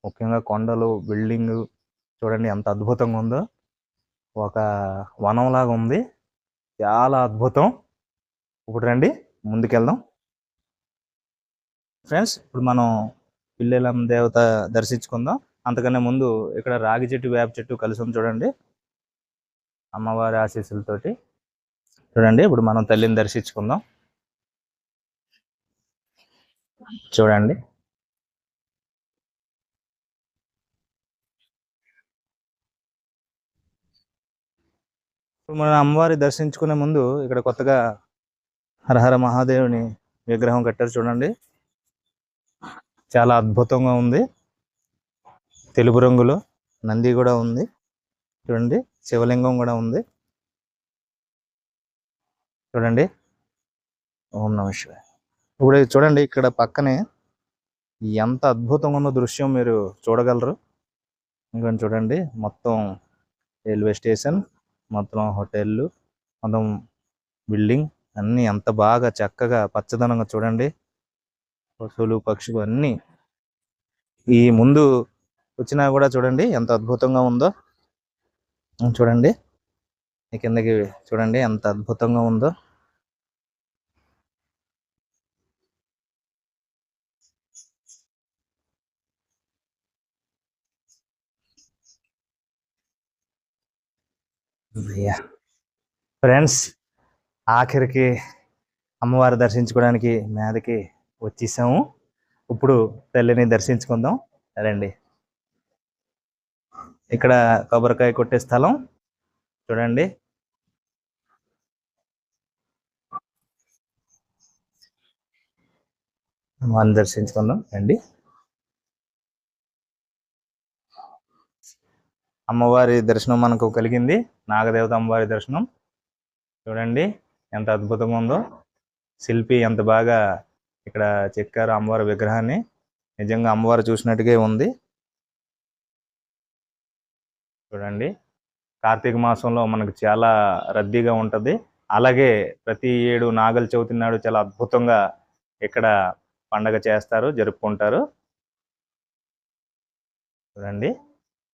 ముఖ్యంగా కొండలు, బిల్డింగ్ చూడండి ఎంత అద్భుతంగా ఉందో. ఒక వనంలాగా ఉంది. చాలా అద్భుతం. ఇప్పుడు రండి ముందుకెళ్దాం. ఫ్రెండ్స్, ఇప్పుడు మనం పిల్లలం దేవత దర్శించుకుందాం. అంతకన్నా ముందు ఇక్కడ రాగి చెట్టు, వేప చెట్టు కలిసి ఉంది చూడండి, అమ్మవారి ఆశీస్సులతోటి. చూడండి ఇప్పుడు మనం తల్లిని దర్శించుకుందాం. చూడండి ఇప్పుడు మనం అమ్మవారి దర్శించుకునే ముందు ఇక్కడ కొత్తగా హరహర మహాదేవుని విగ్రహం కట్టారు చూడండి. చాలా అద్భుతంగా ఉంది. తెలుపు రంగులో నంది కూడా ఉంది చూడండి. శివలింగం కూడా ఉంది చూడండి. ఓం నమః శివాయ. ఇప్పుడు చూడండి ఇక్కడ పక్కనే ఎంత అద్భుతంగా ఉన్న దృశ్యం మీరు చూడగలరు. ఇంకొని చూడండి, మొత్తం రైల్వే స్టేషన్, మొత్తం హోటళ్ళు, మొత్తం బిల్డింగ్ అన్నీ ఎంత బాగా చక్కగా పచ్చదనంగా చూడండి. పశువులు, పక్షులు అన్నీ ఈ ముందు వచ్చినా కూడా చూడండి ఎంత అద్భుతంగా ఉందో. చూడండి ఈ కిందకి చూడండి ఎంత అద్భుతంగా ఉందో. ఫ్రెండ్స్, ఆఖరికి అమ్మవారి దర్శించుకోవడానికి మీదకి వచ్చేసాము. ఇప్పుడు తల్లిని దర్శించుకుందాం రండి. ఇక్కడ కొబ్బరికాయ కొట్టే స్థలం చూడండి. అమ్మవారిని దర్శించుకుందాం రండి. అమ్మవారి దర్శనం మనకు కలిగింది. నాగదేవత అమ్మవారి దర్శనం చూడండి ఎంత అద్భుతంగా ఉందో. శిల్పి ఎంత బాగా ఇక్కడ చెక్కారు అమ్మవారి విగ్రహాన్ని. నిజంగా అమ్మవారు చూసినట్టుగా ఉంది చూడండి. కార్తీక మాసంలో మనకు చాలా రద్దీగా ఉంటుంది. అలాగే ప్రతి ఏడు నాగల చవితి నాడు చాలా అద్భుతంగా ఇక్కడ పండగ చేస్తారు, జరుపుకుంటారు చూడండి.